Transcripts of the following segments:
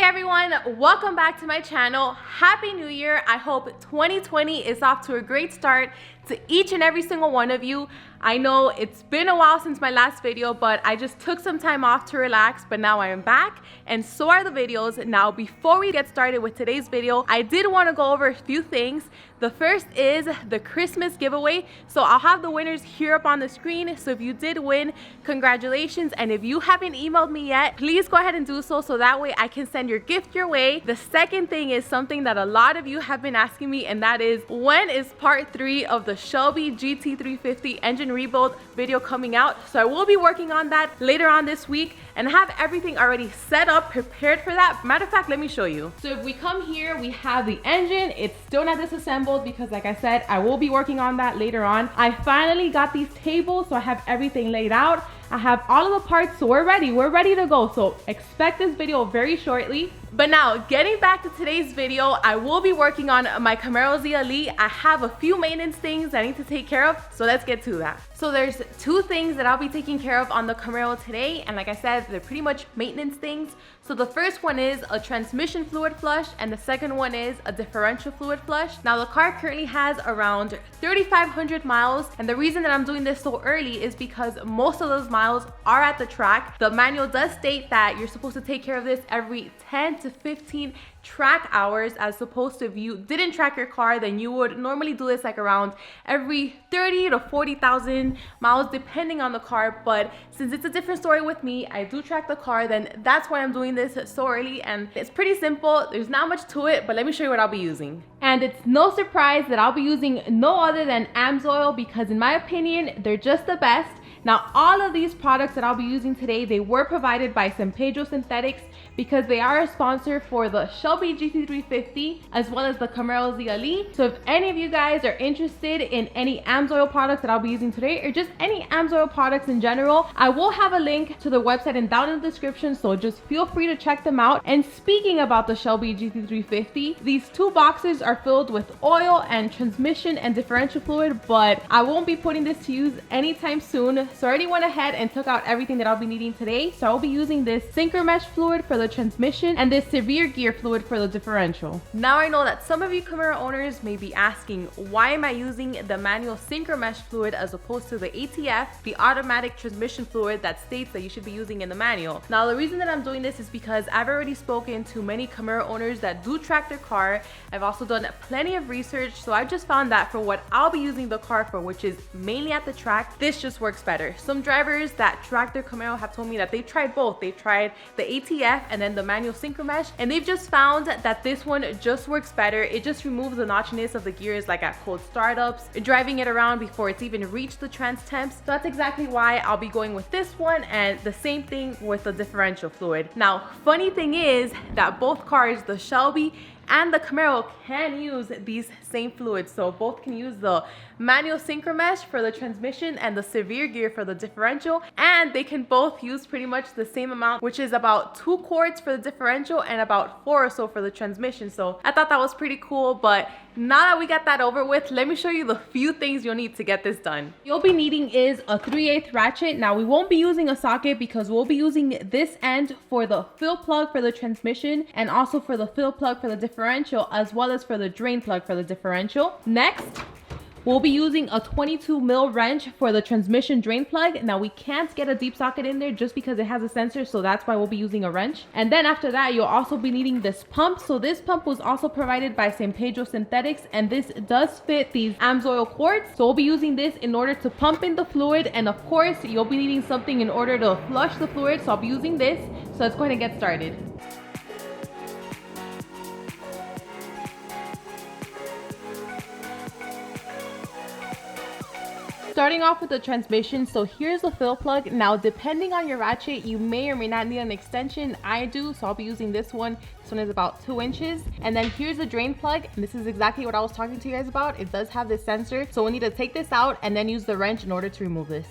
Hey everyone, welcome back to my channel. Happy New Year. I hope 2020 is off to a great start to each and every single one of you. I know it's been a while since my last video, but I just took some time off to relax, but now I am back and so are the videos. Now, before we get started with today's video, I did want to go over a few things. The first is the Christmas giveaway. So I'll have the winners here up on the screen. So if you did win, congratulations. And if you haven't emailed me yet, please go ahead and do so that way I can send your gift your way. The second thing is something that a lot of you have been asking me, and that is, when is part 3 of the Shelby GT350 engine rebuild video coming out? So I will be working on that later on this week and have everything already set up, prepared for that. Matter of fact, let me show you. So if we come here, we have the engine. It's still not disassembled because, like I said, I will be working on that later on. I finally got these tables, so I have everything laid out. I have all of the parts, so we're ready to go. So expect this video very shortly. But now, getting back to today's video, I will be working on my Camaro ZL1. I have a few maintenance things I need to take care of, so let's get to that. So there's two things that I'll be taking care of on the Camaro today, and like I said, they're pretty much maintenance things. So the first one is a transmission fluid flush, and the second one is a differential fluid flush. Now the car currently has around 3,500 miles, and the reason that I'm doing this so early is because most of those miles are at the track. The manual does state that you're supposed to take care of this every 10 to 15 track hours, as opposed to if you didn't track your car, then you would normally do this like around every 30 to 40,000 miles depending on the car. But since it's a different story with me, I do track the car, then that's why I'm doing this so early. And it's pretty simple, there's not much to it, but let me show you what I'll be using. And it's no surprise that I'll be using no other than AMSOIL, because in my opinion, they're just the best. Now, all of these products that I'll be using today, they were provided by Synthetics, because they are a sponsor for the Shelby GT350 as well as the Camaro ZL1. So if any of you guys are interested in any AMSOIL products that I'll be using today, or just any AMSOIL products in general, I will have a link to the website and down in the description, so just feel free to check them out. And speaking about the Shelby GT350, these two boxes are filled with oil and transmission and differential fluid, but I won't be putting this to use anytime soon. So I already went ahead and took out everything that I'll be needing today. So I'll be using this synchro mesh fluid for the transmission and this severe gear fluid for the differential. Now I know that some of you Camaro owners may be asking, why am I using the manual synchro mesh fluid as opposed to the ATF, the automatic transmission fluid that states that you should be using in the manual? Now the reason that I'm doing this is because I've already spoken to many Camaro owners that do track their car. I've also done plenty of research, so I've just found that for what I'll be using the car for, which is mainly at the track, this just works better. Some drivers that track their Camaro have told me that they've tried both. They've tried the ATF and then the manual synchro mesh, and they've just found that this one just works better. It just removes the notchiness of the gears, like at cold startups, driving it around before it's even reached the trans temps. So that's exactly why I'll be going with this one, and the same thing with the differential fluid. Now, funny thing is that both cars, the Shelby and the Camaro, can use these same fluids. So both can use the manual synchro mesh for the transmission and the severe gear for the differential, and they can both use pretty much the same amount, which is about 2 quarts for the differential and about 4 or so for the transmission. So I thought that was pretty cool. But now that we got that over with, let me show you the few things you'll need to get this done. You'll be needing is a 3/8 ratchet. Now we won't be using a socket because we'll be using this end for the fill plug for the transmission and also for the fill plug for the differential, as well as for the drain plug for the differential. Next, we'll be using a 22 mil wrench for the transmission drain plug. Now we can't get a deep socket in there just because it has a sensor, so that's why we'll be using a wrench. And then after that, you'll also be needing this pump. So this pump was also provided by Synthetics, and this does fit these AMSOIL cords. So we'll be using this in order to pump in the fluid, and of course you'll be needing something in order to flush the fluid, so I'll be using this. So let's go ahead and get started. Starting off with the transmission, so here's the fill plug. Now depending on your ratchet, you may or may not need an extension. I do, so I'll be using this one. This one is about 2 inches. And then here's the drain plug, and this is exactly what I was talking to you guys about. It does have this sensor, so we'll need to take this out and then use the wrench in order to remove this.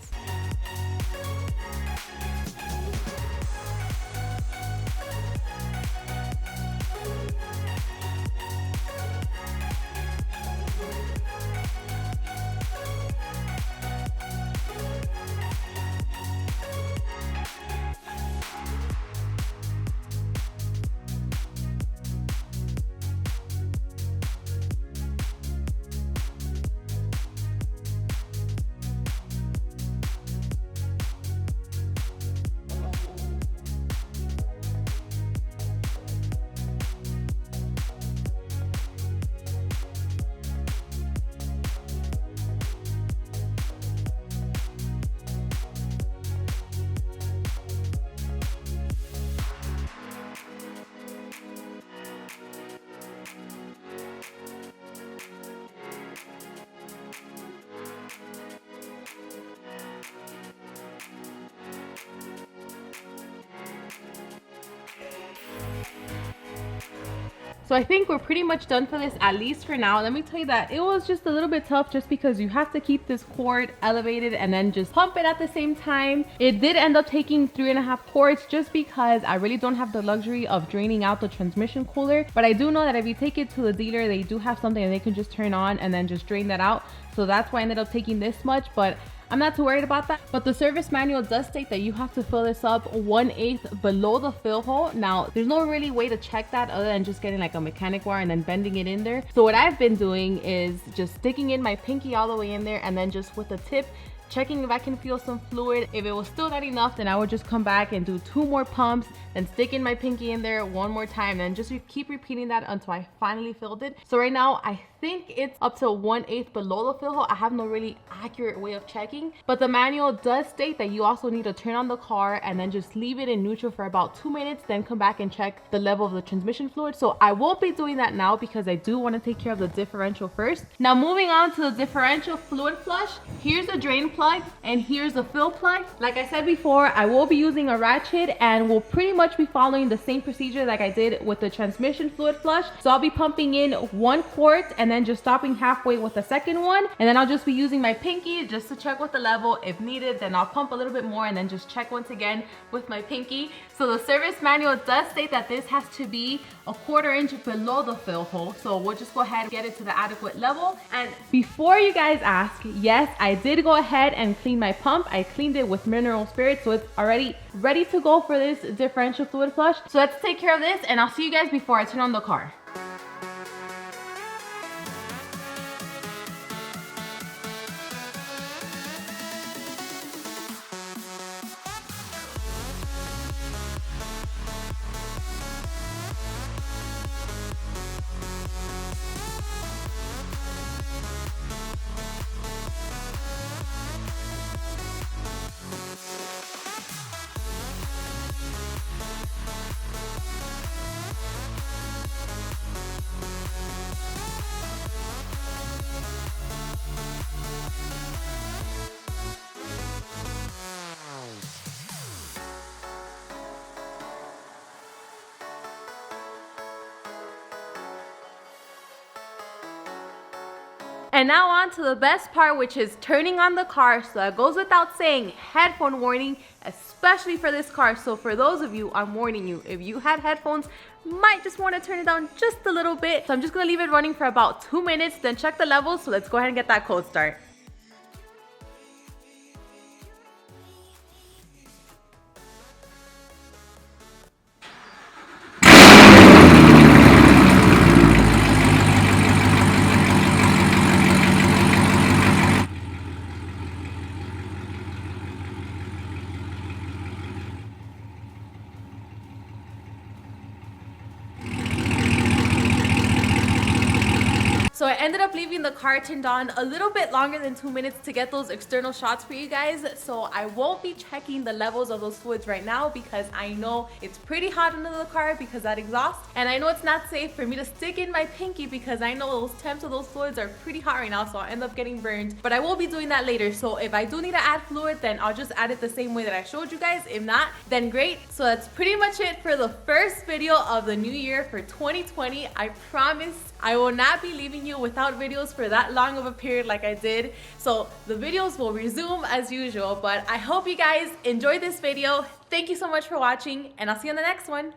So I think we're pretty much done for this, at least for now. Let me tell you that it was just a little bit tough just because you have to keep this cord elevated and then just pump it at the same time. It did end up taking 3.5 quarts just because I really don't have the luxury of draining out the transmission cooler. But I do know that if you take it to the dealer, they do have something that they can just turn on and then just drain that out. So that's why I ended up taking this much, but I'm not too worried about that. But the service manual does state that you have to fill this up 1/8 below the fill hole. Now, there's no really way to check that other than just getting like a mechanic wire and then bending it in there. So what I've been doing is just sticking in my pinky all the way in there and then just with the tip, checking if I can feel some fluid. If it was still not enough, then I would just come back and do 2 more pumps, then stick in my pinky in there 1 more time, and just keep repeating that until I finally filled it. So right now, I think it's up to 1/8 below the fill hole. I have no really accurate way of checking, but the manual does state that you also need to turn on the car and then just leave it in neutral for about 2 minutes, then come back and check the level of the transmission fluid. So I won't be doing that now because I do want to take care of the differential first. Now moving on to the differential fluid flush, here's the drain plug and here's the fill plug. Like I said before, I will be using a ratchet and will pretty much be following the same procedure like I did with the transmission fluid flush. So I'll be pumping in 1 quart and then just stopping halfway with the second one, and then I'll just be using my pinky just to check with the level. If needed, then I'll pump a little bit more and then just check once again with my pinky. So the service manual does state that this has to be 1/4 inch below the fill hole, so we'll just go ahead and get it to the adequate level. And before you guys ask, yes, I did go ahead and clean my pump. I cleaned it with mineral spirits, so it's already ready to go for this differential fluid flush. So let's take care of this and I'll see you guys before I turn on the car. And now on to the best part, which is turning on the car. So that goes without saying, headphone warning, especially for this car. So for those of you, I'm warning you, if you had headphones, might just want to turn it down just a little bit. So I'm just going to leave it running for about 2 minutes, then check the levels. So let's go ahead and get that cold start. So I ended up leaving the car turned on a little bit longer than 2 minutes to get those external shots for you guys. So I won't be checking the levels of those fluids right now because I know it's pretty hot under the car because of that exhaust. And I know it's not safe for me to stick in my pinky because I know those temps of those fluids are pretty hot right now, so I'll end up getting burned. But I will be doing that later. So if I do need to add fluid, then I'll just add it the same way that I showed you guys. If not, then great. So that's pretty much it for the first video of the new year for 2020. I promise I will not be leaving you without videos for that long of a period like I did. So the videos will resume as usual, but I hope you guys enjoyed this video. Thank you so much for watching, and I'll see you on the next one.